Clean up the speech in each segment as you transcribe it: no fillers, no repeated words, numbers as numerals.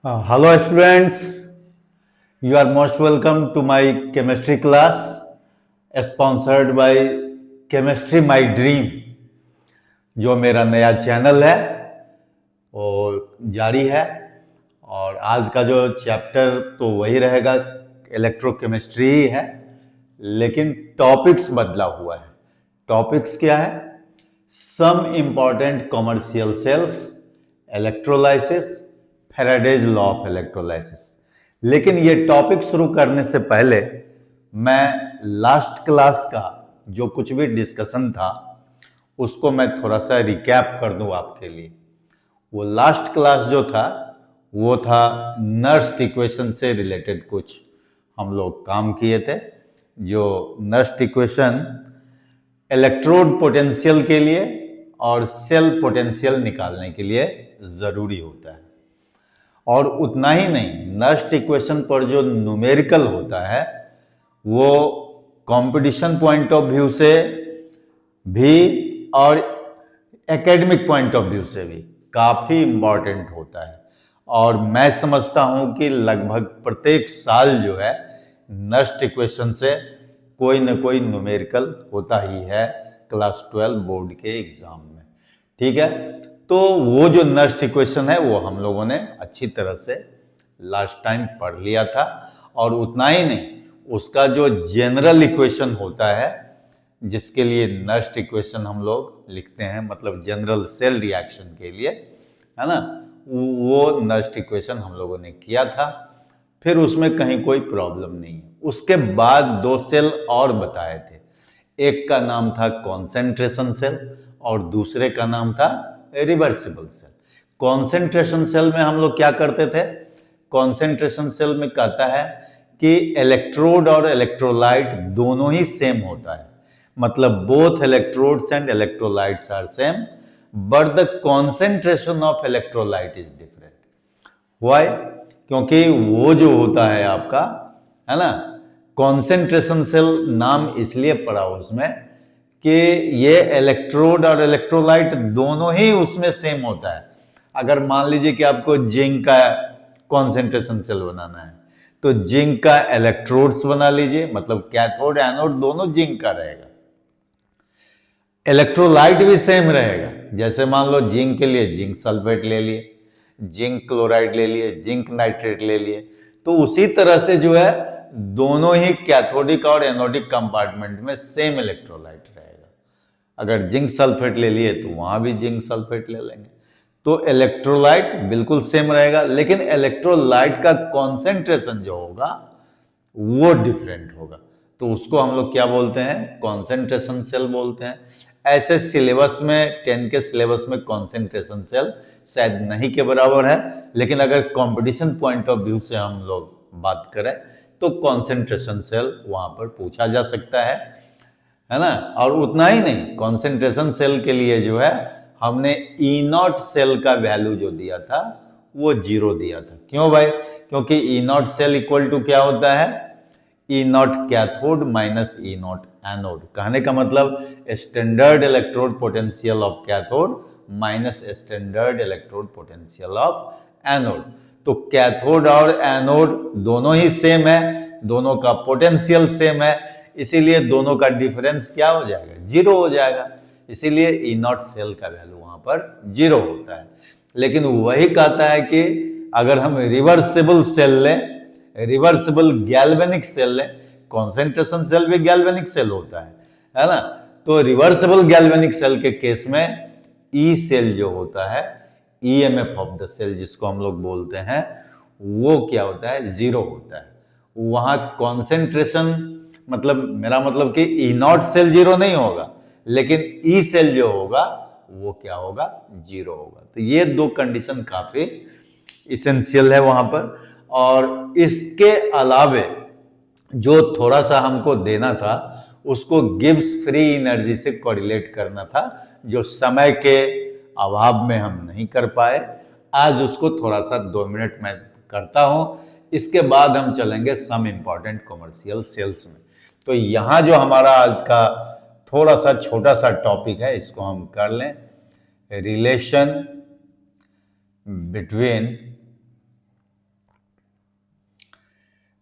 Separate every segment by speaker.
Speaker 1: Hello students, you are most welcome to my chemistry class sponsored by Chemistry My Dream। जो मेरा नया channel है वो जारी है और आज का जो चैप्टर तो वही रहेगा, इलेक्ट्रोकेमिस्ट्री ही है, लेकिन टॉपिक्स बदला हुआ है। टॉपिक्स क्या है? Some important commercial cells, electrolysis, Faraday's law of electrolysis. लेकिन ये टॉपिक शुरू करने से पहले मैं लास्ट क्लास का जो कुछ भी डिस्कशन था उसको मैं थोड़ा सा रिकैप कर दूं आपके लिए। वो लास्ट क्लास जो था वो था नर्स्ट इक्वेशन से रिलेटेड कुछ हम लोग काम किए थे। जो नर्स्ट इक्वेशन इलेक्ट्रोड पोटेंशियल के लिए और सेल पोटेंशियल निकालने के लिए जरूरी होता है। और उतना ही नहीं, नर्स्ट इक्वेशन पर जो न्यूमेरिकल होता है वो कंपटीशन पॉइंट ऑफ व्यू से भी और एकेडमिक पॉइंट ऑफ व्यू से भी काफी इंपॉर्टेंट होता है। और मैं समझता हूं कि लगभग प्रत्येक साल जो है नर्स्ट इक्वेशन से कोई ना कोई न्यूमेरिकल होता ही है क्लास 12 बोर्ड के एग्जाम में। ठीक है, तो वो जो नर्स्ट इक्वेशन है वो हम लोगों ने अच्छी तरह से लास्ट टाइम पढ़ लिया था। और उतना ही नहीं, उसका जो जनरल इक्वेशन होता है जिसके लिए नर्स्ट इक्वेशन हम लोग लिखते हैं, मतलब जनरल सेल रिएक्शन के लिए, है ना, वो नर्स्ट इक्वेशन हम लोगों ने किया था। फिर उसमें कहीं कोई प्रॉब्लम नहीं है। उसके बाद दो सेल और बताए थे, एक का नाम था कॉन्सेंट्रेशन सेल और दूसरे का नाम था रिवर्सिबल सेल। कॉन्सेंट्रेशन सेल में हम लोग क्या करते थे? कॉन्सेंट्रेशन सेल में कहता है कि इलेक्ट्रोड और इलेक्ट्रोलाइट दोनों ही सेम होता है, मतलब both electrodes and electrolytes are same but the concentration of electrolyte is different. Why? क्योंकि वो जो होता है आपका, है ना, कॉन्सेंट्रेशन सेल नाम इसलिए पड़ा उसमें कि ये इलेक्ट्रोड और इलेक्ट्रोलाइट दोनों ही उसमें सेम होता है। अगर मान लीजिए कि आपको जिंक का कॉन्सेंट्रेशन सेल बनाना है तो जिंक का इलेक्ट्रोड्स बना लीजिए, मतलब कैथोड एनोड दोनों जिंक का रहेगा। इलेक्ट्रोलाइट भी सेम रहेगा, जैसे मान लो जिंक के लिए जिंक सल्फेट ले लिए, जिंक क्लोराइड ले लिए, जिंक नाइट्रेट ले लिए, तो उसी तरह से जो है दोनों ही कैथोडिक और एनोडिक कंपार्टमेंट में सेम इलेक्ट्रोलाइट रहेगा। अगर जिंक सल्फेट ले लिए तो वहां भी जिंक सल्फेट ले लेंगे, तो इलेक्ट्रोलाइट बिल्कुल सेम रहेगा, लेकिन इलेक्ट्रोलाइट का कॉन्सेंट्रेशन जो होगा वो डिफरेंट होगा। तो उसको हम लोग क्या बोलते हैं? कॉन्सेंट्रेशन सेल बोलते हैं। ऐसे सिलेबस में 10 के सिलेबस में कॉन्सेंट्रेशन सेल शायद नहीं के बराबर है, लेकिन अगर कंपटीशन पॉइंट ऑफ व्यू से हम लोग बात करें तो कॉन्सेंट्रेशन सेल वहां पर पूछा जा सकता है ना। और उतना ही नहीं, कॉन्सेंट्रेशन सेल के लिए जो है हमने ई नॉट सेल का वैल्यू जो दिया था वो 0 दिया था। क्यों भाई? क्योंकि E naught cell equal to क्या होता है? E naught cathode minus E naught anode. कहने का मतलब standard electrode potential of cathode minus standard electrode potential of anode. तो कैथोड और एनोड दोनों ही सेम है, दोनों का पोटेंशियल सेम है, इसीलिए दोनों का डिफरेंस क्या हो जाएगा? 0 हो जाएगा। इसीलिए ई नॉट सेल का वैल्यू वहां पर 0 होता है। लेकिन वही कहता है कि अगर हम रिवर्सिबल सेल लें, रिवर्सिबल गैल्वेनिक सेल लें, कॉन्सेंट्रेशन सेल भी गैल्वेनिक सेल होता है ना, तो रिवर्सिबल गैल्वेनिक सेल के केस में ई सेल जो होता है, ईएमएफ ऑफ द सेल जिसको हम लोग बोलते हैं, वो क्या होता है? 0 होता है। वहां कॉन्सेंट्रेशन, मतलब मेरा मतलब कि ई नॉट सेल 0 नहीं होगा, लेकिन ई सेल जो होगा वो क्या होगा? 0 होगा। तो ये दो कंडीशन काफी इसेंशियल है वहां पर। और इसके अलावे जो थोड़ा सा हमको देना था उसको गिब्स फ्री एनर्जी से कोरिलेट करना था, जो समय के अभाव में हम नहीं कर पाए। आज उसको थोड़ा सा 2 मिनट में करता हूं, इसके बाद हम चलेंगे सम इंपॉर्टेंट कॉमर्शियल सेल्स में। तो यहां जो हमारा आज का थोड़ा सा छोटा सा टॉपिक है इसको हम कर लें, रिलेशन बिटवीन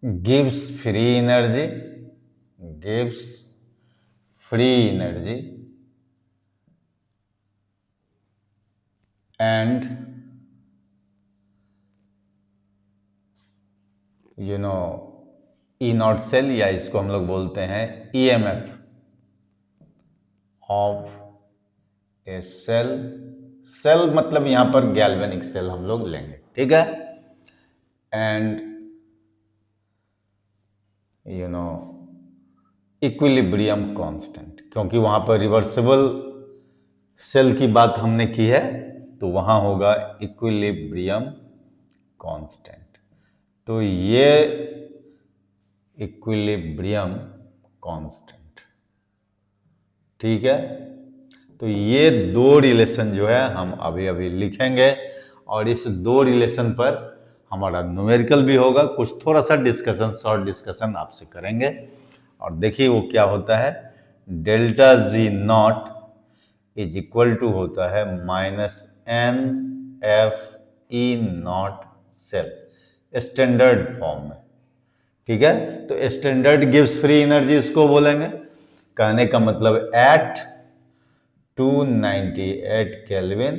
Speaker 1: गिव्स free energy, gives free energy and E naught cell, या इसको हम लोग बोलते हैं EMF of A cell. Cell मतलब यहां पर गैल्वेनिक सेल हम लोग लेंगे, ठीक है। एंड इक्विलिब्रियम कांस्टेंट, क्योंकि वहां पर रिवर्सिबल सेल की बात हमने की है, तो वहां होगा इक्विलिब्रियम कांस्टेंट। तो ये इक्विलिब्रियम कांस्टेंट, ठीक है। तो ये दो रिलेशन जो है हम अभी अभी लिखेंगे, और इस दो रिलेशन पर हमारा न्यूमेरिकल भी होगा, कुछ थोड़ा सा डिस्कशन, शॉर्ट डिस्कशन आपसे करेंगे। और देखिए वो क्या होता है, delta G not is equal to होता है -NF(E0) सेल, स्टैंडर्ड फॉर्म में, ठीक है। तो स्टैंडर्ड गिव्स फ्री एनर्जी इसको बोलेंगे। कहने का मतलब at 298 kelvin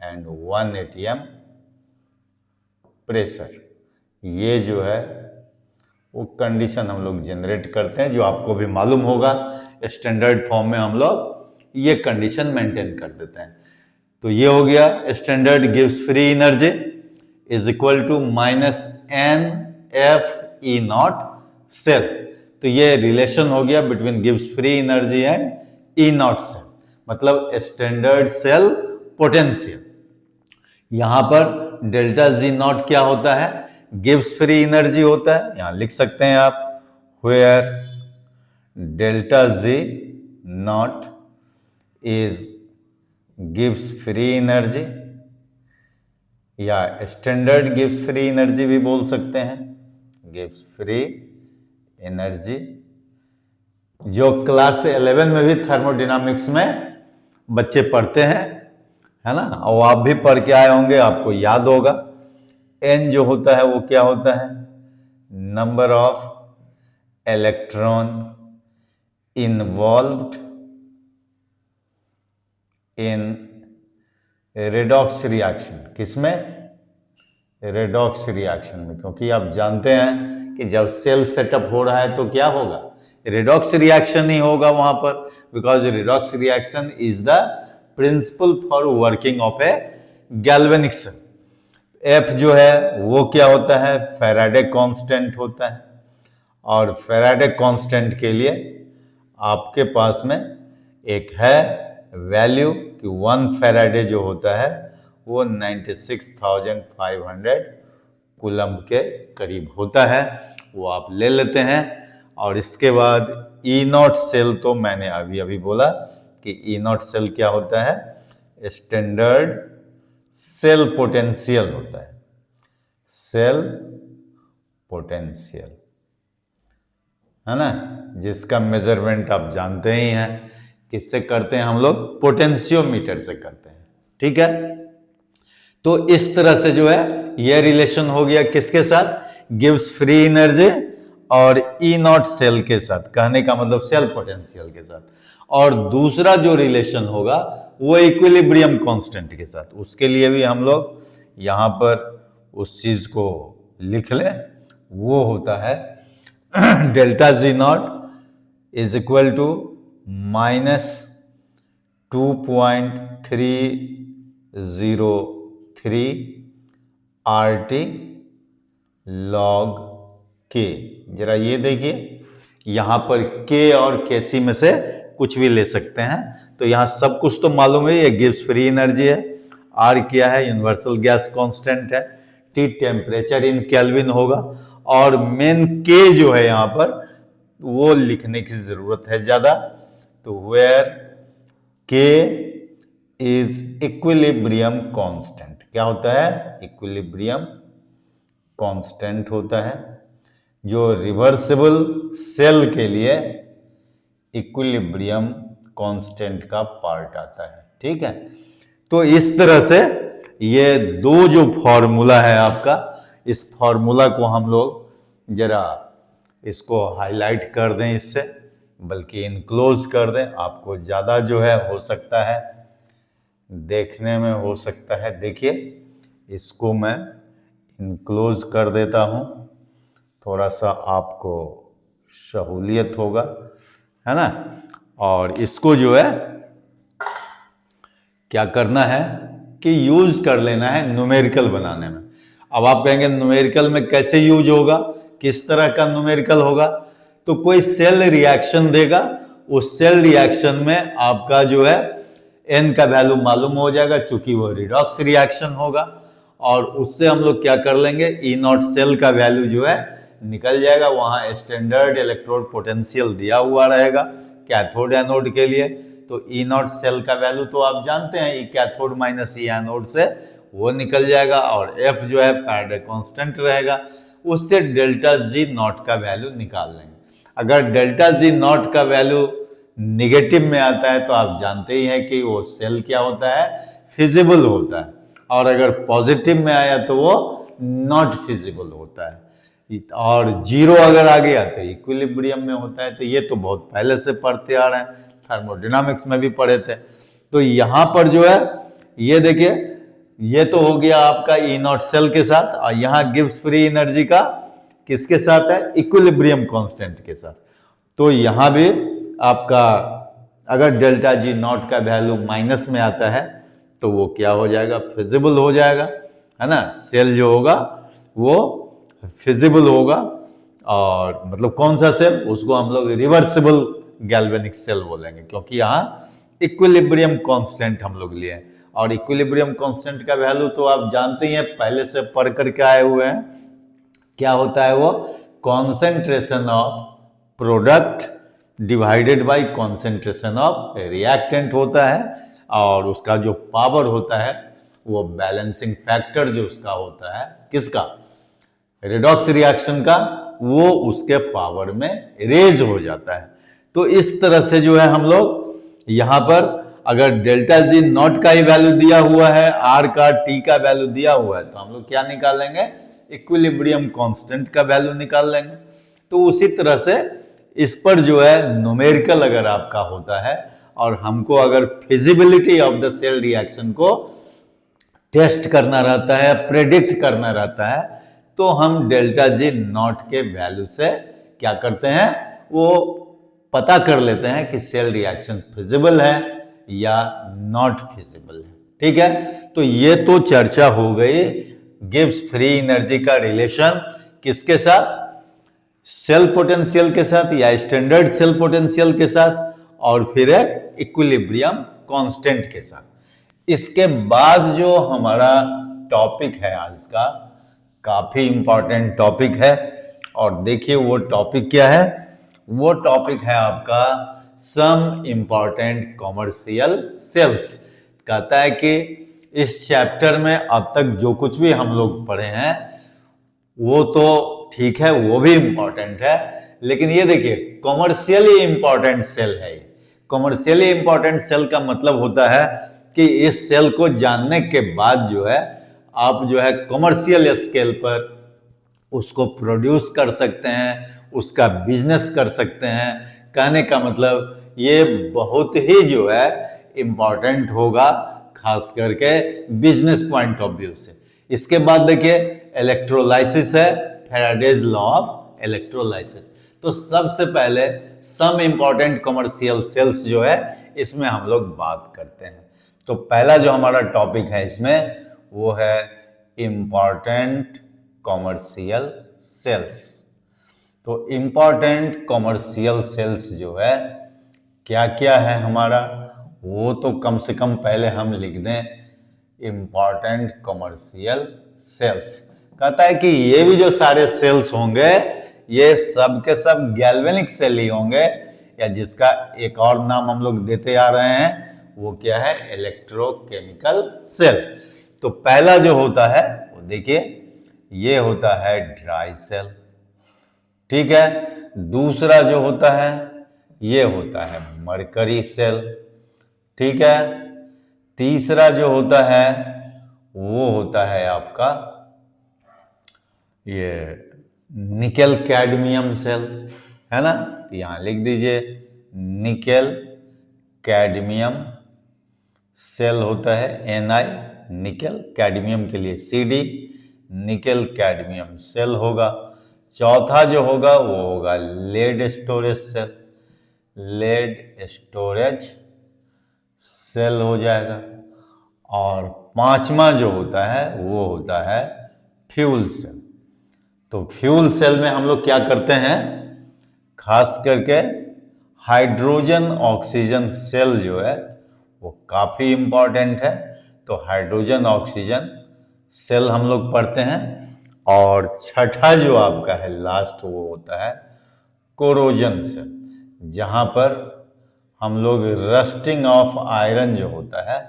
Speaker 1: and 1 atm pressure, ये जो है वो कंडीशन हम लोग जनरेट करते हैं, जो आपको भी मालूम होगा। स्टैंडर्ड फॉर्म में हम लोग ये कंडीशन मेंटेन कर देते हैं। तो ये हो गया स्टैंडर्ड गिव्स free energy is equal to -NF(E0) cell. तो ये रिलेशन हो गया बिटवीन गिव्स free energy and E0 cell, मतलब स्टैंडर्ड सेल पोटेंशियल। यहां पर डेल्टा जी नॉट क्या होता है, गिव्स फ्री एनर्जी होता है। यहां लिख सकते हैं आप, where delta G not is गिव्स फ्री एनर्जी, या स्टैंडर्ड गिव्स फ्री एनर्जी भी बोल सकते हैं, गिव्स फ्री एनर्जी, जो क्लास 11 में भी थर्मोडायनामिक्स में बच्चे पढ़ते हैं, है ना, और आप भी पढ़ के आए होंगे, आपको याद होगा। एन जो होता है वो क्या होता है, number of electron involved in redox reaction. किसमें, रेडॉक्स रिएक्शन में, क्योंकि आप जानते हैं कि जब सेल सेटअप हो रहा है तो क्या होगा, रेडॉक्स रिएक्शन ही होगा वहां पर, because redox reaction is the principle for working of a galvanic cell. F जो है वो क्या होता है, फैराडे कांस्टेंट होता है, और फैराडे कांस्टेंट के लिए आपके पास में एक है वैल्यू कि 1 फैराडे जो होता है वो 96,500 कूलम्ब के करीब होता है, वो आप ले लेते हैं। और इसके बाद E0 सेल, तो मैंने अभी अभी बोला कि E0 सेल क्या होता है, स्टैंडर्ड सेल पोटेंशियल होता है, सेल पोटेंशियल, है ना, जिसका मेजरमेंट आप जानते ही हैं, किससे करते हैं हम लोग, पोटेंशियोमीटर से करते हैं, ठीक है। तो इस तरह से जो है यह रिलेशन हो गया किसके साथ, गिव्स फ्री एनर्जी और E0 सेल के साथ, कहने का मतलब सेल पोटेंशियल के साथ। और दूसरा जो रिलेशन होगा वो इक्विलिब्रियम कांस्टेंट के साथ, उसके लिए भी हम लोग यहां पर उस चीज को लिख लें, वो होता है delta G not is equal to -2.303 RT log K। जरा ये देखिए, यहां पर K और KC में से कुछ भी ले सकते हैं। तो यहां सब कुछ तो मालूम है, ये गिव्स फ्री एनर्जी है, R क्या है, यूनिवर्सल गैस कांस्टेंट है, T टेम्परेचर इन केल्विन होगा, और मेन K जो है यहां पर वो लिखने की जरूरत है ज्यादा। तो where K is equilibrium constant, क्या होता है, इक्विलिब्रियम कांस्टेंट होता है, जो रिवर्सिबल सेल के लिए इक्विलिब्रियम कांस्टेंट का पार्ट आता है, ठीक है। तो इस तरह से ये दो जो फॉर्मूला है आपका, इस फॉर्मूला को हम लोग जरा इसको हाईलाइट कर दें, इससे बल्कि इनक्लोज कर दें, आपको ज़्यादा जो है हो सकता है देखने में हो सकता है। देखिए इसको मैं इनक्लोज कर देता हूँ, थोड़ा सा आपको सहूलियत होगा, है ना। और इसको जो है क्या करना है कि यूज कर लेना है न्यूमेरिकल बनाने में। अब आप कहेंगे न्यूमेरिकल में कैसे यूज होगा, किस तरह का न्यूमेरिकल होगा? तो कोई सेल रिएक्शन देगा, उस सेल रिएक्शन में आपका जो है n का वैल्यू मालूम हो जाएगा, चूंकि वो रिडॉक्स रिएक्शन होगा, और उससे हम लोग क्या कर लेंगे, E0 सेल का वैल्यू जो है निकल जाएगा। वहां स्टैंडर्ड इलेक्ट्रोड पोटेंशियल दिया हुआ रहेगा कैथोड एनोड के लिए। तो E0 सेल का वैल्यू तो आप जानते हैं, E cathode minus E anode से वो निकल जाएगा, और F जो है फैराडे कांस्टेंट रहेगा, उससे डेल्टा G नॉट का वैल्यू निकाल लेंगे। अगर डेल्टा G नॉट का वैल्यू निगेटिव में आता है तो आप जानते ही हैं कि वो सेल क्या होता है, फिजिबल होता है, और अगर पॉजिटिव में आया तो वो नॉट फिजिबल होता है, और जीरो अगर आ गया तो इक्विलिब्रियम में होता है। तो ये तो बहुत पहले से पढ़ते आ रहे हैं, थर्मोडायनामिक्स में भी पढ़े थे। तो यहां पर जो है ये देखिए, ये तो हो गया आपका E0 सेल के साथ, और यहां गिब्स फ्री एनर्जी का किसके साथ है, इक्विलिब्रियम कांस्टेंट के साथ। तो यहां भी आपका अगर डेल्टा G नॉट का वैल्यू माइनस में आता है तो वो क्या हो जाएगा, फिजिबल हो जाएगा, है ना। सेल जो होगा वो फिजिबल होगा, और मतलब कौन सा सेल, उसको हम लोग रिवर्सिबल गैल्वेनिक सेल बोलेंगे, क्योंकि यहाँ इक्विलिब्रियम कांस्टेंट हम लोग लिए हैं। और इक्विलिब्रियम कांस्टेंट का वैल्यू तो आप जानते ही हैं, पहले से पढ़ करके आए हुए हैं। क्या होता है वो, concentration of product divided by concentration of reactant होता है, और उसका जो पावर होता है वो बैलेंसिंग फैक्टर जो उसका होता है, किसका, रिडॉक्स रिएक्शन का, वो उसके पावर में रेज हो जाता है। तो इस तरह से जो है हम लोग यहाँ पर अगर डेल्टा G नॉट का ही वैल्यू दिया हुआ है, R का, T का वैल्यू दिया हुआ है, तो हम लोग क्या निकालेंगे, इक्विलिब्रियम कांस्टेंट का वैल्यू निकाल लेंगे। तो उसी तरह से इस पर जो है न्यूमेरिकल अगर आपका होता है, और हमको अगर feasibility of the cell reaction को टेस्ट करना रहता है, प्रेडिक्ट करना रहता है, तो हम डेल्टा G नॉट के वैल्यू से क्या करते हैं, वो पता कर लेते हैं कि सेल रिएक्शन फिजिबल है या नॉट फिजिबल है। ठीक है, तो ये तो चर्चा हो गई गिब्स फ्री एनर्जी का रिलेशन किसके साथ, सेल पोटेंशियल के साथ या स्टैंडर्ड सेल पोटेंशियल के साथ, और फिर एक इक्विलिब्रियम कांस्टेंट के साथ। इसके बाद जो हमारा टॉपिक है आज का, काफी इंपॉर्टेंट टॉपिक है, और देखिए वो टॉपिक क्या है, वो टॉपिक है आपका सम इंपॉर्टेंट कॉमर्शियल सेल्स। कहता है कि इस चैप्टर में अब तक जो कुछ भी हम लोग पढ़े हैं वो तो ठीक है, वो भी इंपॉर्टेंट है, लेकिन ये देखिए कॉमर्शियली इंपॉर्टेंट सेल है। कॉमर्शियली इंपॉर्टेंट सेल का मतलब होता है कि इस सेल को जानने के बाद जो है आप जो है कॉमर्शियल स्केल पर उसको प्रोड्यूस कर सकते हैं, उसका बिजनेस कर सकते हैं। कहने का मतलब ये बहुत ही जो है इंपॉर्टेंट होगा, खास करके बिजनेस पॉइंट ऑफ व्यू से। इसके बाद देखिए इलेक्ट्रोलाइसिस है, फैराडेज लॉ ऑफ इलेक्ट्रोलाइसिस। तो सबसे पहले सम इंपॉर्टेंट कॉमर्शियल सेल्स जो है इसमें हम लोग बात करते हैं। तो पहला जो हमारा टॉपिक है इसमें वो है इंपॉर्टेंट कॉमर्शियल सेल्स। तो इंपॉर्टेंट कॉमर्शियल सेल्स जो है क्या क्या है हमारा, वो तो कम से कम पहले हम लिख दें, इंपॉर्टेंट कॉमर्शियल सेल्स। कहता है कि ये भी जो सारे सेल्स होंगे ये सब के सब गैल्वेनिक सेल ही होंगे, या जिसका एक और नाम हम लोग देते आ रहे हैं वो क्या है, इलेक्ट्रोकेमिकल सेल। तो पहला जो होता है वो देखिए ये होता है ड्राई सेल, ठीक है। दूसरा जो होता है ये होता है मरकरी सेल, ठीक है। तीसरा जो होता है वो होता है आपका ये निकेल कैडमियम सेल, है ना, तो यहां लिख दीजिए निकेल कैडमियम सेल होता है Ni, निकेल, कैडमियम के लिए Cd, निकेल कैडमियम सेल होगा। चौथा जो होगा वो होगा lead storage cell, lead storage cell हो जाएगा। और पांचवा जो होता है वो होता है फ्यूल सेल। तो फ्यूल सेल में हम लोग क्या करते हैं, खास करके हाइड्रोजन ऑक्सीजन सेल जो है वो काफी इंपॉर्टेंट है। तो हाइड्रोजन ऑक्सीजन सेल हम लोग पढ़ते हैं। और छठा जो आपका है लास्ट वो होता है कोरोजन सेल, जहां पर हम लोग रस्टिंग ऑफ आयरन जो होता है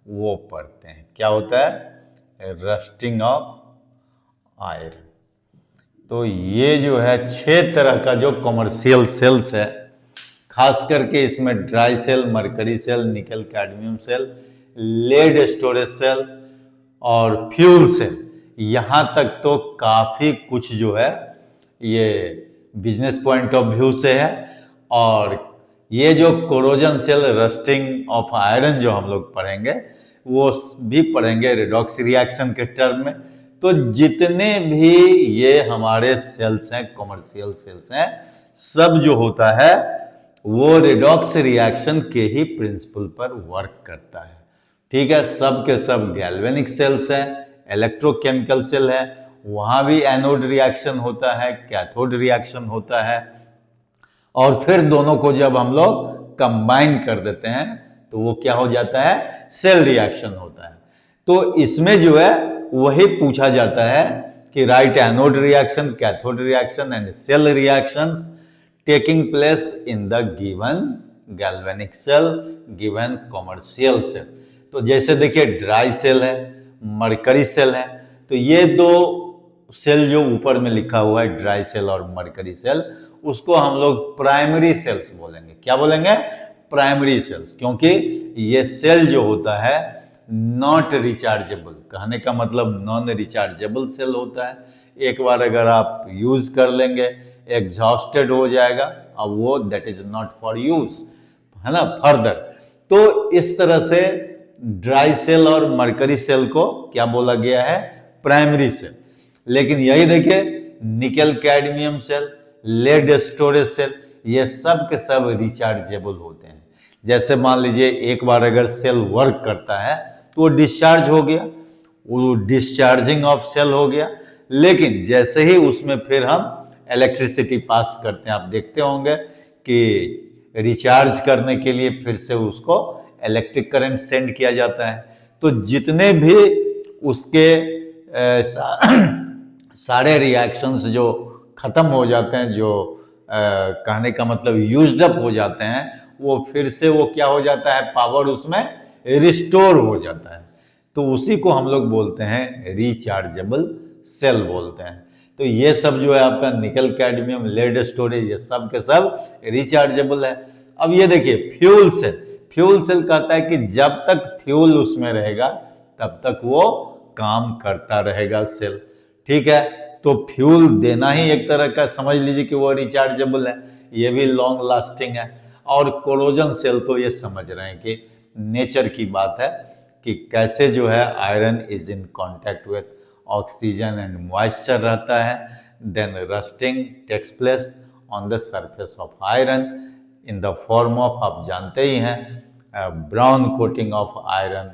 Speaker 1: वो पढ़ते हैं। क्या होता है, रस्टिंग ऑफ आयरन। तो ये जो है 6 तरह का जो कमर्शियल सेल्स है, खास करके इसमें dry cell, mercury cell, nickel cadmium cell, lead storage cell और फ्यूल सेल, यहां तक तो काफी कुछ जो है ये बिजनेस पॉइंट ऑफ व्यू से है। और ये जो corrosion cell, rusting of iron जो हम लोग पढ़ेंगे वो भी पढ़ेंगे रिडॉक्स रिएक्शन के टर्म में। तो जितने भी ये हमारे सेल्स हैं, कमर्शियल सेल्स हैं, सब जो होता है वो रिडॉक्स रिएक्शन के ही प्रिंसिपल पर वर्क करता है। ठीक है, सब के सब गैल्वेनिक सेल्स हैं, इलेक्ट्रोकेमिकल सेल है, वहां भी एनोड रिएक्शन होता है, कैथोड रिएक्शन होता है। और फिर दोनों को जब हम लोग कंबाइन कर देते हैं तो वो क्या हो जाता है, सेल रिएक्शन होता है। तो इसमें जो है वही पूछा जाता है कि right anode reaction, cathode reaction and cell reactions taking place in the given galvanic cell, given commercial cell. तो जैसे देखिए ड्राई सेल है, मरकरी सेल है, तो ये दो सेल जो ऊपर में लिखा हुआ है ड्राई सेल और मरकरी सेल, उसको हम लोग प्राइमरी सेल्स बोलेंगे। क्या बोलेंगे, प्राइमरी सेल्स, क्योंकि ये सेल जो होता है नॉट रिचार्जेबल, कहने का मतलब नॉन रिचार्जेबल सेल होता है। एक बार अगर आप यूज कर लेंगे एग्जॉस्टेड हो जाएगा, अब वो that is not for use, है ना, फर्दर। तो इस तरह से ड्राई सेल और मरकरी सेल को क्या बोला गया है, प्राइमरी सेल। लेकिन यही देखिए nickel cadmium cell, lead storage cell, ये सब के सब रिचार्जेबल होते हैं। जैसे मान लीजिए एक बार अगर सेल वर्क करता है तो वो डिस्चार्ज हो गया, वो डिस्चार्जिंग ऑफ सेल हो गया। लेकिन जैसे ही उसमें फिर हम इलेक्ट्रिसिटी पास करते हैं, आप देखते होंगे कि रिचार्ज करने के लिए फिर से उसको इलेक्ट्रिक करंट सेंड किया जाता है। तो जितने भी उसके सारे रिएक्शंस जो खत्म हो जाते हैं, जो कहने का मतलब यूज्ड अप हो जाते हैं, वो फिर से वो क्या हो जाता है, पावर उसमें रिस्टोर हो जाता है। तो उसी को हम लोग बोलते हैं रिचार्जेबल सेल बोलते हैं। तो ये सब जो है आपका निकल कैडमियम, लेड स्टोरेज, ये सब के सब रिचार्जेबल है। अब ये देखिए फ्यूल सेल, फ्यूल सेल कहता है कि जब तक फ्यूल उसमें रहेगा तब तक वो काम करता रहेगा सेल। ठीक है, तो फ्यूल देना ही एक तरह का समझ लीजिए कि वो रिचार्जेबल है, ये भी लॉन्ग लास्टिंग है। और कोरोजन सेल तो ये समझ रहे हैं कि नेचर की बात है कि कैसे जो है iron is in contact with oxygen and moisture रहता है, then rusting takes place on the surface of iron in the form of, आप जानते ही हैं, brown coating of iron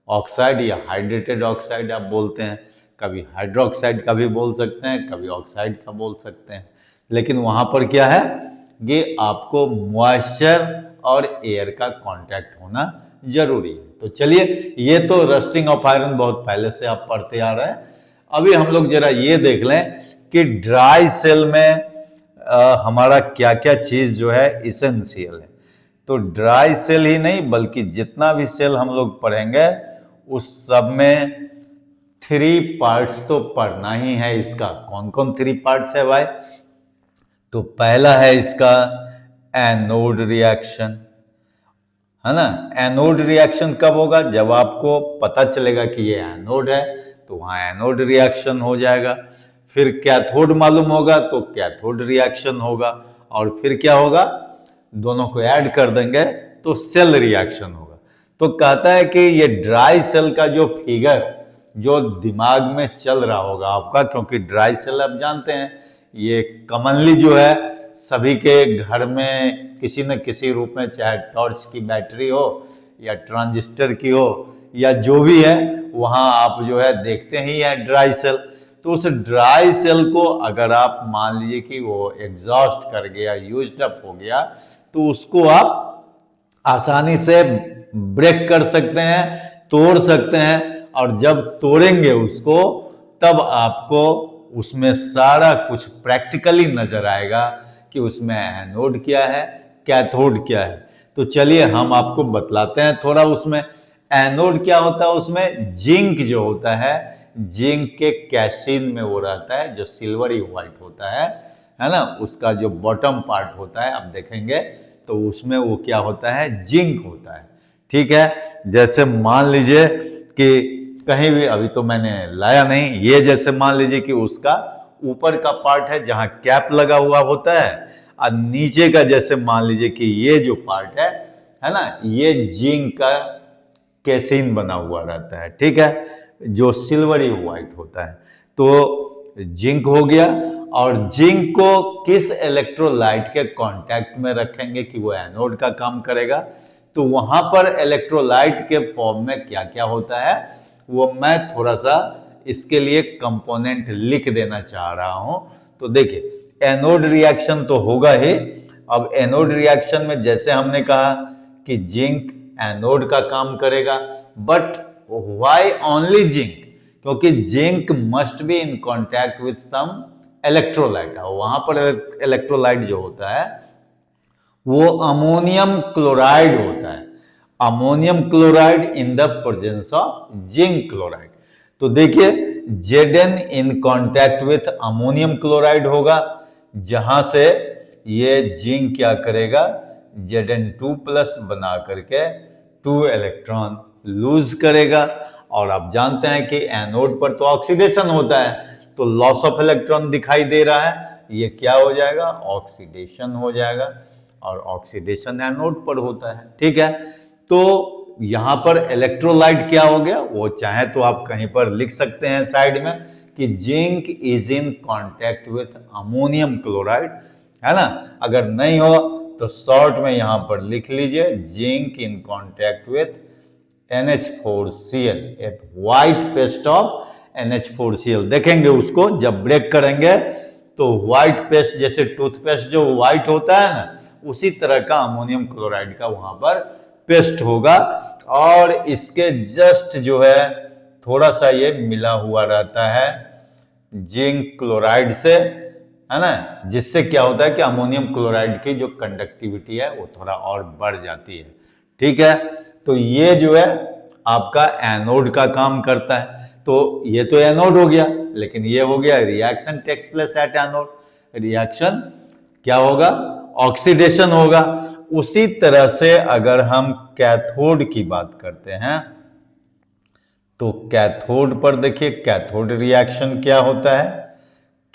Speaker 1: oxide या हाइड्रेटेड ऑक्साइड आप बोलते हैं, कभी हाइड्रोक्साइड का भी बोल सकते हैं, कभी ऑक्साइड का बोल सकते हैं। लेकिन वहां पर क्या है कि आपको मॉइस्चर और एयर का कांटेक्ट होना जरूरी है। तो चलिए, ये तो रस्टिंग ऑफ आयरन बहुत पहले से आप पढ़ते आ रहे हैं। अभी हम लोग जरा ये देख लें कि ड्राई सेल में हमारा क्या क्या चीज जो है इसेंशियल है। तो ड्राई सेल ही नहीं बल्कि जितना भी सेल हम लोग पढ़ेंगे उस सब में 3 पार्ट्स तो पढ़ना ही है इसका। कौन कौन 3 पार्ट्स है भाई? तो पहला है इसका एनोड रिएक्शन, है ना। एनोड रिएक्शन कब होगा? जब आपको पता चलेगा कि ये एनोड है तो वहां एनोड रिएक्शन हो जाएगा। फिर कैथोड मालूम होगा तो कैथोड रिएक्शन होगा, और फिर क्या होगा, दोनों को ऐड कर देंगे तो सेल रिएक्शन होगा। तो कहता है कि ये ड्राई सेल का जो फिगर जो दिमाग में चल रहा होगा आपका, क्योंकि ड्राई सेल आप जानते हैं ये कॉमनली जो है सभी के घर में किसी न किसी रूप में, चाहे टॉर्च की बैटरी हो या ट्रांजिस्टर की हो या जो भी है, वहां आप जो है देखते ही है ड्राई सेल। तो उस ड्राई सेल को अगर आप मान लीजिए कि वो एग्जॉस्ट कर गया, यूज्ड अप हो गया, तो उसको आप आसानी से ब्रेक कर सकते हैं, तोड़ सकते हैं, और जब तोड़ेंगे उसको तब आपको उसमें सारा कुछ प्रैक्टिकली नजर आएगा कि उसमें एनोड क्या है, कैथोड क्या है। तो चलिए हम आपको बतलाते हैं थोड़ा। उसमें एनोड क्या होता है, उसमें जिंक जो होता है, जिंक के कैसीन में वो रहता है जो सिल्वरी व्हाइट होता है ना, उसका जो बॉटम पार्ट होता है आप देखेंगे तो उसमें वो क्या होता है, जिंक होता है। ठीक है, जैसे मान लीजिए कि कहीं भी, अभी तो मैंने लाया नहीं, ये जैसे मान लीजिए कि उसका ऊपर का पार्ट है जहां कैप लगा हुआ होता है, और नीचे का जैसे मान लीजिए कि ये जो पार्ट है ना, ये जिंक का कैसीन बना हुआ रहता है। ठीक है, जो सिल्वरी व्हाइट होता है। तो जिंक हो गया, और जिंक को किस इलेक्ट्रोलाइट के कांटेक्ट में रखेंगे कि वो एनोड का काम करेगा, तो वहां पर इलेक्ट्रोलाइट के फॉर्म में क्या क्या होता है वो मैं थोड़ा सा इसके लिए कंपोनेंट लिख देना चाह रहा हूं। तो देखिए एनोड रिएक्शन तो होगा ही। अब एनोड रिएक्शन में जैसे हमने कहा कि जिंक एनोड का काम करेगा, बट व्हाई ओनली जिंक, क्योंकि zinc must be in contact with some electrolyte. वहां पर इलेक्ट्रोलाइट जो होता है वो अमोनियम क्लोराइड होता है, ammonium chloride in the presence of zinc chloride. तो देखिए Zn in contact with ammonium chloride होगा, जहां से ये जिंक क्या करेगा, Zn2 प्लस बना करके 2 इलेक्ट्रॉन लूज करेगा। और आप जानते हैं कि एनोड पर तो ऑक्सीडेशन होता है, तो लॉस ऑफ इलेक्ट्रॉन दिखाई दे रहा है, ये क्या हो जाएगा, ऑक्सीडेशन हो जाएगा, और ऑक्सीडेशन एनोड पर होता है। ठीक है, तो यहां पर इलेक्ट्रोलाइट क्या हो गया, वो चाहे तो आप कहीं पर लिख सकते हैं साइड में कि zinc is in contact with ammonium chloride, है ना। अगर नहीं हो तो शॉर्ट में यहां पर लिख लीजिए zinc in contact with NH4Cl, a white paste of NH4Cl। देखेंगे उसको जब ब्रेक करेंगे तो व्हाइट पेस्ट, जैसे टूथपेस्ट जो व्हाइट होता है ना, उसी तरह का अमोनियम क्लोराइड का वहां पर पेस्ट होगा। और इसके जस्ट जो है थोड़ा सा ये मिला हुआ रहता है जिंक क्लोराइड से, है ना, जिससे क्या होता है कि अमोनियम क्लोराइड की जो कंडक्टिविटी है वो थोड़ा और बढ़ जाती है। ठीक है, तो ये जो है आपका एनोड का काम करता है। तो ये तो एनोड हो गया, लेकिन ये हो गया reaction takes place at anode. Reaction क्या होगा, ऑक्सीडेशन होगा। उसी तरह से अगर हम कैथोड की बात करते हैं तो कैथोड पर देखिए कैथोड रिएक्शन क्या होता है।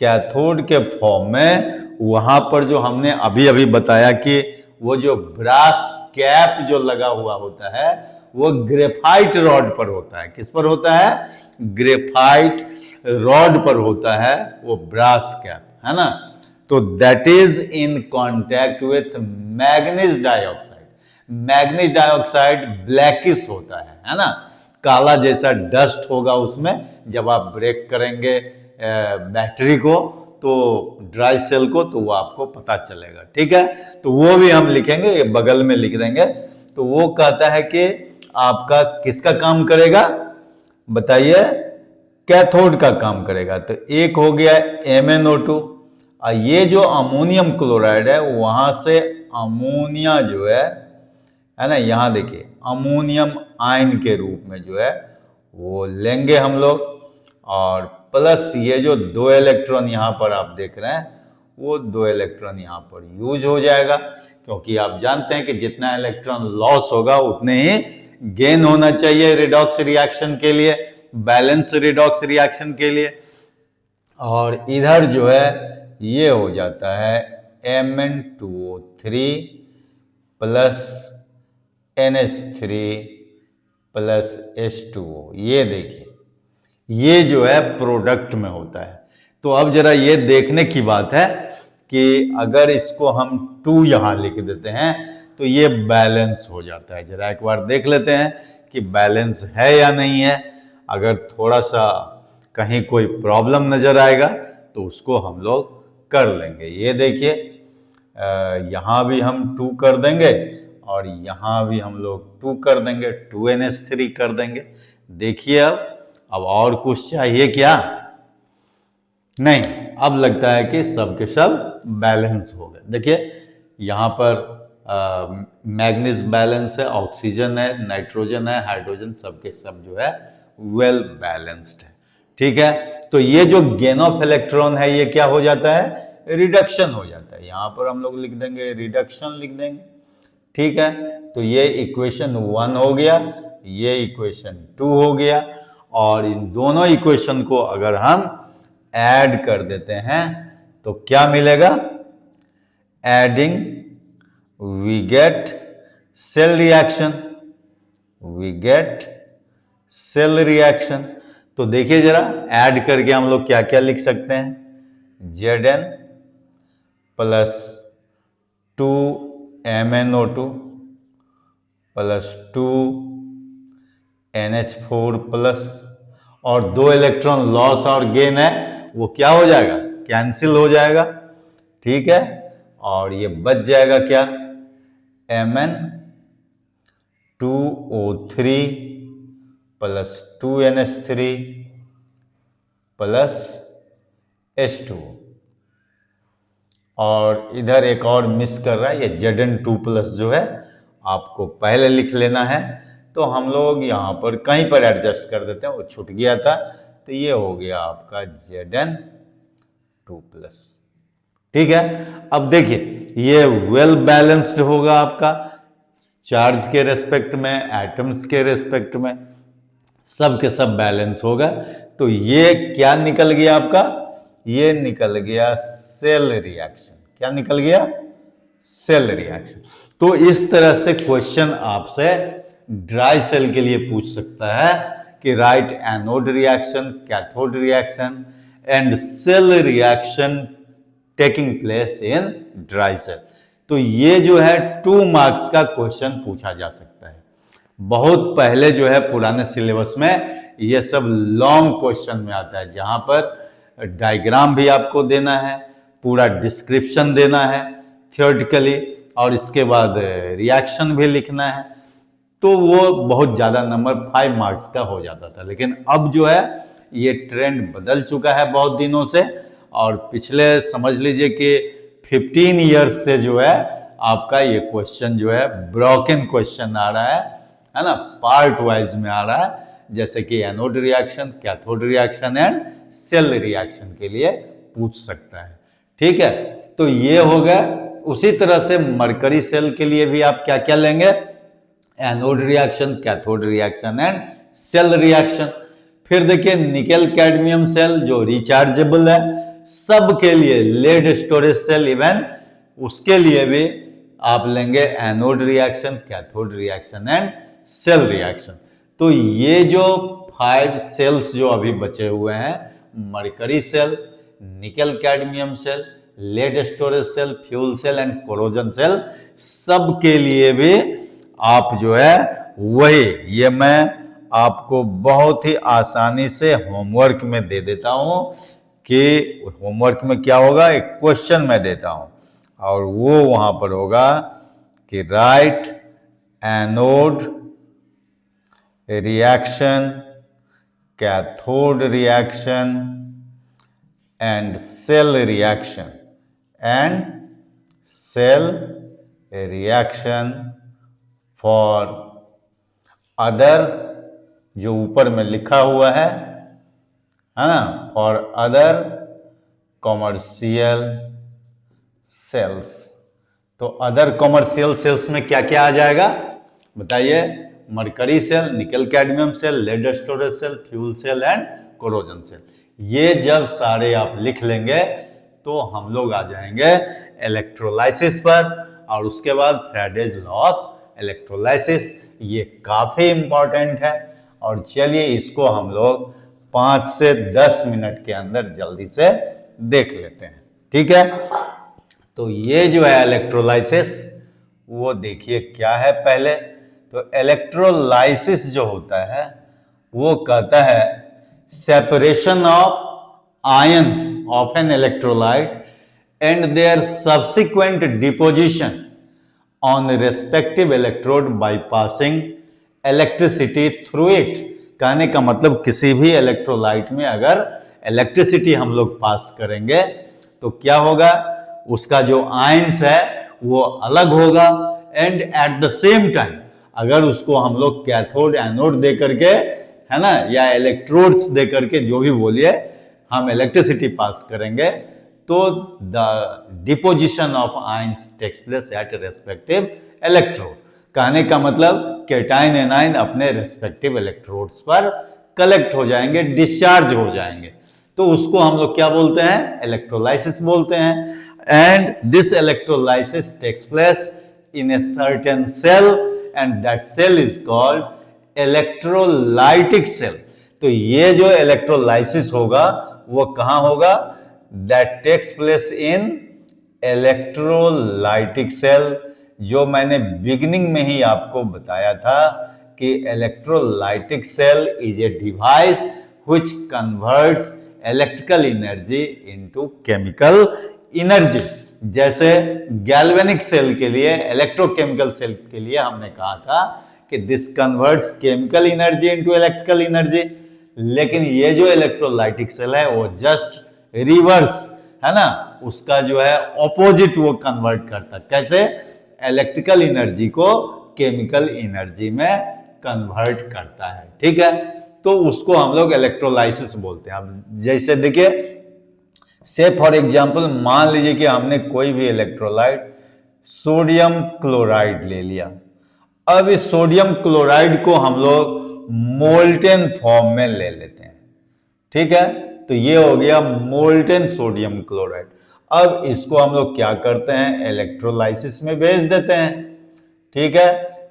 Speaker 1: कैथोड के फॉर्म में वहां पर जो हमने अभी अभी बताया कि वो जो ब्रास कैप जो लगा हुआ होता है वो ग्रेफाइट रॉड पर होता है। किस पर होता है, ग्रेफाइट रॉड पर होता है वो ब्रास कैप, है ना। तो that is in contact with manganese dioxide. Manganese dioxide blackish होता है ना, काला जैसा डस्ट होगा उसमें। जब आप ब्रेक करेंगे बैटरी को तो ड्राई सेल को, तो वो आपको पता चलेगा। ठीक है, तो वो भी हम लिखेंगे, ये बगल में लिख देंगे। तो वो कहता है कि आपका किसका काम करेगा बताइए, कैथोड का काम करेगा। तो एक हो गया MnO2, और ये जो अमोनियम क्लोराइड है वहां से अमोनिया जो है ना, यहां देखिए अमोनियम आयन के रूप में जो है वो लेंगे हम लोग, और प्लस ये जो 2 इलेक्ट्रॉन यहां पर आप देख रहे हैं वो 2 इलेक्ट्रॉन यहां पर यूज हो जाएगा, क्योंकि आप जानते हैं कि जितना इलेक्ट्रॉन लॉस होगा उतने ही गेन होना चाहिए रिडॉक्स रिएक्शन के लिए, बैलेंस रिडॉक्स रिएक्शन के लिए। और इधर जो है ये हो जाता है Mn2O3 plus NH3 plus H2O। ये देखिए, ये जो है प्रोडक्ट में होता है। तो अब जरा ये देखने की बात है कि अगर इसको हम 2 यहां लिख देते हैं तो ये बैलेंस हो जाता है। जरा एक बार देख लेते हैं कि बैलेंस है या नहीं है। अगर थोड़ा सा कहीं कोई प्रॉब्लम नजर आएगा तो उसको हम लोग कर लेंगे। ये देखिए, यहां भी हम 2 कर देंगे और यहां भी हम लोग 2 कर देंगे, 2NH3 कर देंगे। देखिए अब और कुछ चाहिए क्या? नहीं, अब लगता है कि सब के सब बैलेंस हो गए। देखिए यहां पर मैग्नीज बैलेंस है, ऑक्सीजन है, नाइट्रोजन है, हाइड्रोजन, सब के सब जो है वेल बैलेंस्ड है। ठीक है, तो ये जो गेन ऑफ इलेक्ट्रॉन है ये क्या हो जाता है? रिडक्शन हो जाता है। यहां पर हम लोग लिख देंगे रिडक्शन लिख देंगे। ठीक है, तो ये इक्वेशन 1 हो गया, ये इक्वेशन 2 हो गया, और इन दोनों इक्वेशन को अगर हम ऐड कर देते हैं तो क्या मिलेगा? Adding we get cell reaction, we get cell reaction. तो देखिए जरा, ऐड करके हम लोग क्या क्या लिख सकते हैं? Zn plus 2MnO2 plus 2NH4 plus, और 2 इलेक्ट्रॉन लॉस और गेन है वो क्या हो जाएगा? कैंसिल हो जाएगा। ठीक है, और ये बच जाएगा क्या? Mn2O3 plus 2NH3 plus H2। और इधर एक और मिस कर रहा है, ये Zn2 प्लस जो है आपको पहले लिख लेना है। तो हम लोग यहाँ पर कहीं पर एडजस्ट कर देते हैं, वो छूट गया था। तो ये हो गया आपका Zn2 प्लस। ठीक है, अब देखिए ये वेल बैलेंस्ड होगा आपका, चार्ज के रेस्पेक्ट में, एटम्स के रेस्पेक्ट में, सब के सब बैलेंस होगा। तो ये क्या निकल गया आपका? ये निकल गया सेल रिएक्शन। क्या निकल गया? Cell reaction. तो इस तरह से क्वेश्चन आपसे ड्राई सेल के लिए पूछ सकता है कि right anode reaction, cathode reaction and cell reaction taking place in dry cell. तो ये जो है 2 मार्क्स का क्वेश्चन पूछा जा सकता है। बहुत पहले जो है पुराने सिलेबस में ये सब लॉन्ग क्वेश्चन में आता है, जहां पर डायग्राम भी आपको देना है, पूरा डिस्क्रिप्शन देना है थियोरेटिकली, और इसके बाद रिएक्शन भी लिखना है। तो वो बहुत ज़्यादा नंबर 5 मार्क्स का हो जाता था। लेकिन अब जो है ये ट्रेंड बदल चुका है बहुत दिनों से, और पिछले समझ लीजिए कि 15 ईयर्स से जो है आपका ये क्वेश्चन जो है ब्रोकन क्वेश्चन आ रहा है ना, पार्ट वाइज में आ रहा है। जैसे कि anode reaction, cathode reaction and cell reaction के लिए पूछ सकता है। ठीक है, तो ये हो गया। उसी तरह से मरकरी सेल के लिए भी आप क्या क्या लेंगे? Anode reaction, cathode reaction and cell reaction. फिर देखिए निकेल कैडमियम सेल जो रिचार्जेबल है, सब के लिए लेड स्टोरेज सेल इवन उसके लिए भी आप लेंगे anode reaction, cathode reaction and cell reaction. तो ये जो 5 सेल्स जो अभी बचे हुए हैं, mercury cell, nickel cadmium cell, lead storage cell, fuel cell and corrosion cell, सब के लिए भी आप जो है वही, ये मैं आपको बहुत ही आसानी से होमवर्क में दे देता हूं कि होमवर्क में क्या होगा, एक क्वेश्चन मैं देता हूं और वो वहां पर होगा कि right anode reaction, cathode reaction and cell reaction for other, जो ऊपर में लिखा हुआ है ना, फॉर अदर कॉमर्शियल सेल्स। तो अदर कॉमर्शियल सेल्स में क्या क्या आ जाएगा बताइए? Mercury cell, nickel cadmium cell, lead storage cell, fuel cell and corrosion cell. ये जब सारे आप लिख लेंगे तो हम लोग आ जाएंगे इलेक्ट्रोलाइसिस पर, और उसके बाद फैराडेज लॉ ऑफ इलेक्ट्रोलाइसिस। ये काफी इंपॉर्टेंट है, और चलिए इसको हम लोग 5 से 10 मिनट के अंदर जल्दी से देख लेते हैं। ठीक है, तो ये जो है इलेक्ट्रोलाइसिस, वो देखिए क्या है। पहले तो इलेक्ट्रोलाइसिस जो होता है वो कहता है separation of ions of an electrolyte and their subsequent deposition on respective electrode by passing electricity through it. कहने का मतलब किसी भी इलेक्ट्रोलाइट में अगर इलेक्ट्रिसिटी हम लोग पास करेंगे तो क्या होगा, उसका जो आयंस है वो अलग होगा, and at the same time अगर उसको हम लोग कैथोड एनोड दे करके, है ना, या इलेक्ट्रोड्स दे करके, जो भी बोलिए, हम इलेक्ट्रिसिटी पास करेंगे तो the deposition of ions takes place at respective electrode. कहने का मतलब कैटायन एनायन अपने रेस्पेक्टिव इलेक्ट्रोड्स पर कलेक्ट हो जाएंगे, डिस्चार्ज हो जाएंगे, तो उसको हम लोग क्या बोलते हैं, इलेक्ट्रोलाइसिस बोलते हैं। And this electrolysis takes place in a certain cell and that cell is called electrolytic cell. तो ये जो इलेक्ट्रोलाइसिस होगा वो कहां होगा, that takes place in electrolytic cell. जो मैंने बिगिनिंग में ही आपको बताया था कि electrolytic cell is a device which converts electrical energy into chemical energy. जैसे गैल्वेनिक सेल के लिए, इलेक्ट्रोकेमिकल सेल के लिए हमने कहा था कि this converts chemical energy into electrical energy, लेकिन ये जो इलेक्ट्रोलाइटिक सेल है वो जस्ट रिवर्स है ना, उसका जो है ऑपोजिट वो कन्वर्ट करता। कैसे, इलेक्ट्रिकल एनर्जी को केमिकल एनर्जी में कन्वर्ट करता है। ठीक है, तो उसको हम लोग इलेक्ट्रोलाइसिस बोलते हैं। अब जैसे देखिए, से फॉर एग्जांपल मान लीजिए कि हमने कोई भी इलेक्ट्रोलाइट सोडियम क्लोराइड ले लिया। अब इस सोडियम क्लोराइड को हम लोग मोल्टेन फॉर्म में ले लेते हैं। ठीक है, तो ये हो गया मोल्टेन सोडियम क्लोराइड। अब इसको हम लोग क्या करते हैं, इलेक्ट्रोलाइसिस में भेज देते हैं। ठीक है,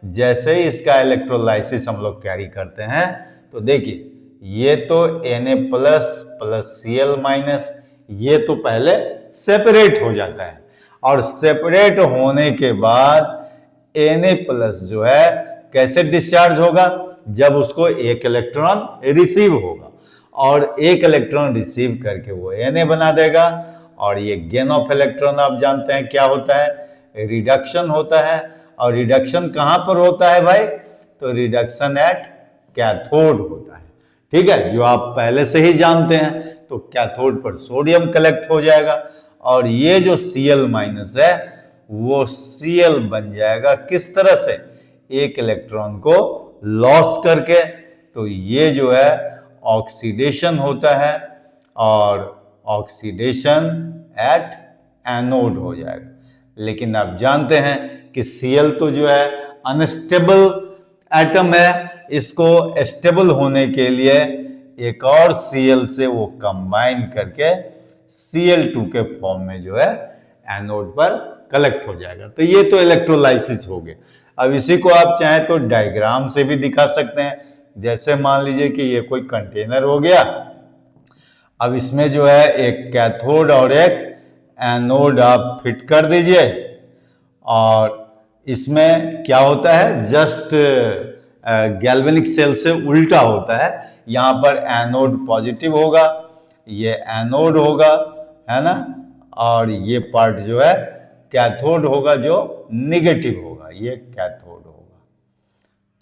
Speaker 1: जैसे ही इसका इलेक्ट्रोलाइसिस हम लोग कैरी करते हैं तो देखिए, ये तो Na plus plus Cl minus, ये तो पहले सेपरेट हो जाता है, और सेपरेट होने के बाद Na प्लस जो है कैसे डिस्चार्ज होगा, जब उसको एक इलेक्ट्रॉन रिसीव होगा, और एक इलेक्ट्रॉन रिसीव करके वो Na बना देगा। और ये गेन ऑफ इलेक्ट्रॉन आप जानते हैं क्या होता है, रिडक्शन होता है। और रिडक्शन कहां पर होता है भाई, तो रिडक्शन एट कैथोड होता है। ठीक है, जो आप पहले से ही जानते हैं। तो कैथोड पर सोडियम कलेक्ट हो जाएगा, और ये जो Cl माइनस है वो Cl बन जाएगा किस तरह से, एक इलेक्ट्रॉन को लॉस करके। तो ये जो है ऑक्सीडेशन होता है, और ऑक्सीडेशन एट एनोड हो जाएगा। लेकिन आप जानते हैं कि Cl तो जो है अनस्टेबल एटम है, इसको स्टेबल होने के लिए एक और Cl से वो कंबाइन करके Cl2 के फॉर्म में जो है एनोड पर कलेक्ट हो जाएगा। तो ये तो इलेक्ट्रोलाइसिस हो गया। अब इसी को आप चाहें तो डायग्राम से भी दिखा सकते हैं। जैसे मान लीजिए कि ये कोई कंटेनर हो गया, अब इसमें जो है एक कैथोड और एक एनोड आप फिट कर दीजिए, और इसमें क्या होता है, जस्ट गैल्वेनिक सेल से उल्टा होता है। यहां पर एनोड पॉजिटिव होगा, ये एनोड होगा, है ना, और ये पार्ट जो है कैथोड होगा जो निगेटिव होगा, ये कैथोड होगा।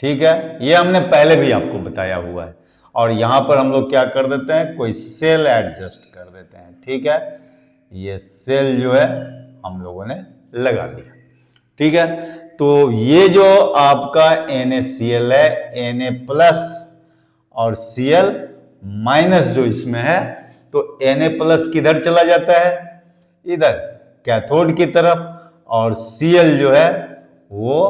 Speaker 1: ठीक है, ये हमने पहले भी आपको बताया हुआ है। और यहां पर हम लोग क्या कर देते हैं, कोई सेल एडजस्ट कर देते हैं। ठीक है, ये सेल जो है हम लोगों ने लगा दिया। ठीक है, तो ये जो आपका NaCl है, Na प्लस और Cl माइनस जो इसमें है, तो Na प्लस किधर चला जाता है, इधर कैथोड की तरफ, और Cl जो है वो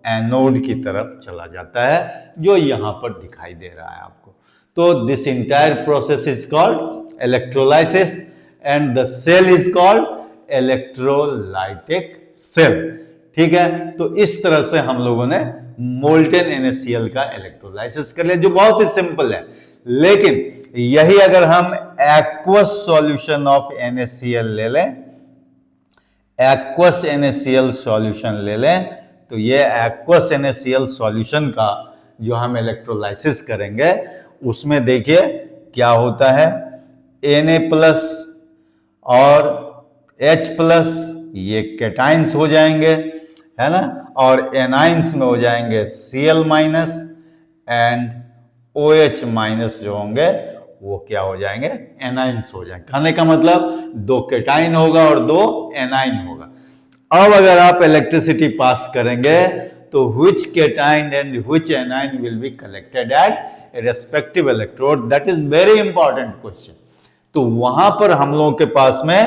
Speaker 1: एनोड की तरफ चला जाता है, जो यहां पर दिखाई दे रहा है आपको। तो this entire process is called electrolysis and the cell is called electrolytic cell। ठीक है, तो इस तरह से हम लोगों ने मोल्टेन NaCl का इलेक्ट्रोलाइसिस कर लिया, जो बहुत ही सिंपल है। लेकिन यही अगर हम एक्वस सॉल्यूशन ऑफ NaCl ले लें, एक्वस NaCl सॉल्यूशन ले लें, तो ये एक्वस NaCl सॉल्यूशन का जो हम इलेक्ट्रोलाइसिस करेंगे उसमें देखिए क्या होता है, Na+ और H+ ये कैटाइंस हो जाएंगे, है ना, और एनाइंस में हो जाएंगे Cl- एंड OH- जो होंगे वो क्या हो जाएंगे, एनाइंस हो जाएंगे। कहने का मतलब 2 कैटाइन होगा और 2 एनाइन होगा। अब अगर आप इलेक्ट्रिसिटी पास करेंगे तो which cation and which anion will be collected at respective electrode, that is very important question। तो वहां पर हम लोगों के पास में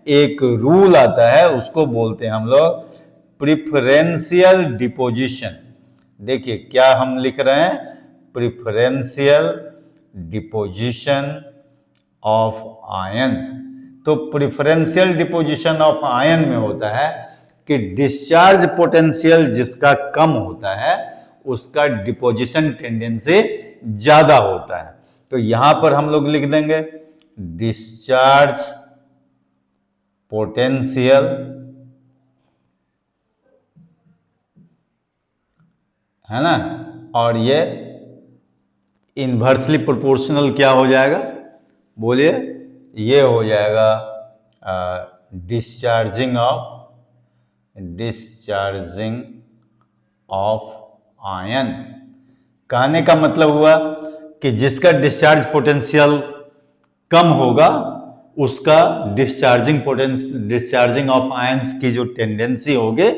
Speaker 1: एक रूल आता है, उसको बोलते हैं हम लोग प्रिफरेंशियल डिपोजिशन। देखिए क्या हम लिख रहे हैं, प्रिफरेंशियल डिपोजिशन ऑफ आयन। तो प्रिफरेंशियल डिपोजिशन ऑफ आयन में होता है कि डिस्चार्ज पोटेंशियल जिसका कम होता है उसका डिपोजिशन टेंडेंसी ज्यादा होता है। तो यहां पर हम लोग लिख देंगे डिस्चार्ज पोटेंशियल है ना, और ये इन्वर्सली प्रोपोर्शनल क्या हो जाएगा, बोलिए, ये हो जाएगा डिस्चार्जिंग ऑफ आयन। कहने का मतलब हुआ कि जिसका डिस्चार्ज पोटेंशियल कम होगा उसका डिस्चार्जिंग ऑफ आयंस की जो टेंडेंसी होगी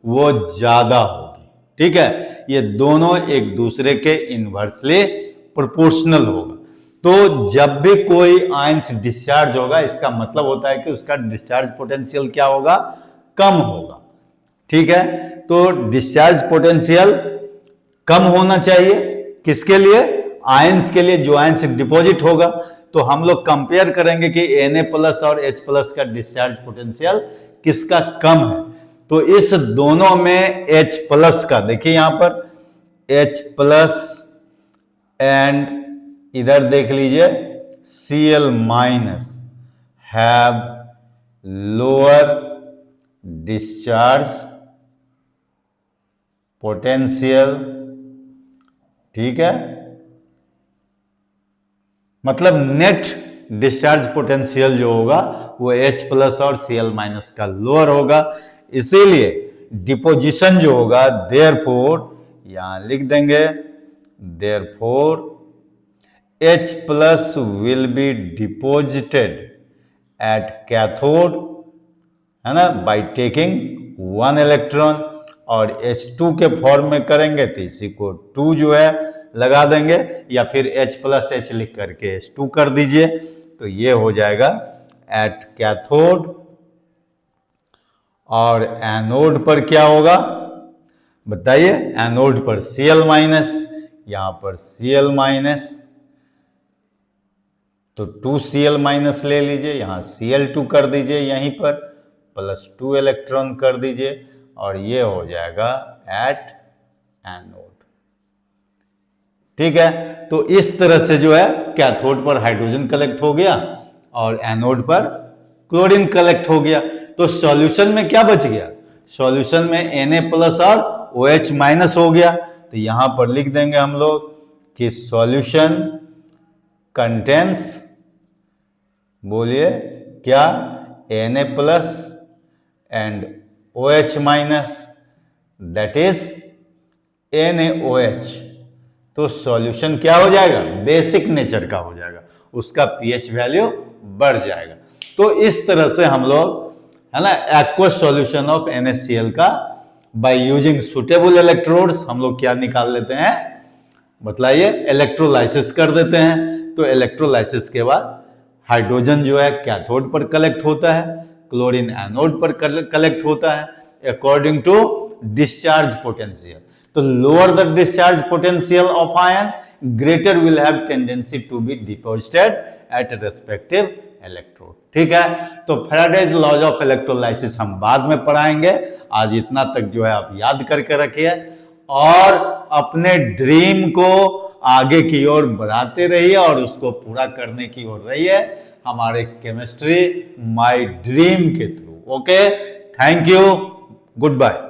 Speaker 1: वो ज्यादा होगी। ठीक है, ये दोनों एक दूसरे के इन्वर्सली प्रोपोर्शनल होगा। तो जब भी कोई आयंस डिस्चार्ज होगा इसका मतलब होता है कि उसका डिस्चार्ज पोटेंशियल क्या होगा, कम होगा। ठीक है, तो डिस्चार्ज पोटेंशियल कम होना चाहिए किसके लिए, आयंस के लिए, जो आयंस डिपॉजिट होगा। तो हम लोग कंपेयर करेंगे कि Na+ और H+ का डिस्चार्ज पोटेंशियल किसका कम है। तो इस दोनों में H+ का देखिए यहां पर H+ एंड इधर देख लीजिए Cl- have lower discharge potential. ठीक है, मतलब नेट डिस्चार्ज पोटेंशियल जो होगा वो H+ और Cl- का लोअर होगा, इसीलिए डिपोजिशन जो होगा देयरफॉर यहां लिख देंगे therefore H+ will be deposited at cathode, है ना, by taking 1 इलेक्ट्रॉन, और H2 के फॉर्म में करेंगे तो इसी को 2 जो है लगा देंगे, या फिर H+H लिख करके H2 कर दीजिए, तो ये हो जाएगा एट कैथोड। और एनोड पर क्या होगा बताइए, एनोड पर Cl-, यहां पर Cl-, तो 2Cl- ले लीजिए, यहां Cl2 कर दीजिए, यहीं पर +2 इलेक्ट्रॉन कर दीजिए, और ये हो जाएगा एट एनोड। ठीक है, तो इस तरह से जो है कैथोड पर हाइड्रोजन कलेक्ट हो गया और एनोड पर क्लोरीन कलेक्ट हो गया। तो सॉल्यूशन में क्या बच गया, सॉल्यूशन में Na+ और OH- हो गया। तो यहां पर लिख देंगे हम लोग कि सॉल्यूशन कंटेंस, बोलिए क्या, Na+ and OH-, that is NaOH। तो सॉल्यूशन क्या हो जाएगा, बेसिक नेचर का हो जाएगा, उसका pH वैल्यू बढ़ जाएगा। तो इस तरह से हम लोग, है ना, एक्वस सॉल्यूशन ऑफ NaCl का बाय यूजिंग सुटेबल इलेक्ट्रोड्स हम लोग क्या निकाल लेते हैं, बताइए, इलेक्ट्रोलाइसिस कर देते हैं। तो इलेक्ट्रोलाइसिस के बाद हाइड्रोजन जो है कैथोड पर कलेक्ट होता है, क्लोरीन एनोड पर कलेक्ट होता है अकॉर्डिंग टू डिस्चार्ज पोटेंशियल। तो lower the discharge potential of ion, greater will have tendency to be deposited at respective electrode. ठीक है, तो फैराडेज लॉज ऑफ इलेक्ट्रोलाइसिस हम बाद में पढ़ाएंगे। आज इतना तक जो है आप याद करके रखिए और अपने ड्रीम को आगे की ओर बढ़ाते रहिए और उसको पूरा करने की ओर रहिए हमारे केमिस्ट्री माय ड्रीम के through. Okay, thank you, good bye.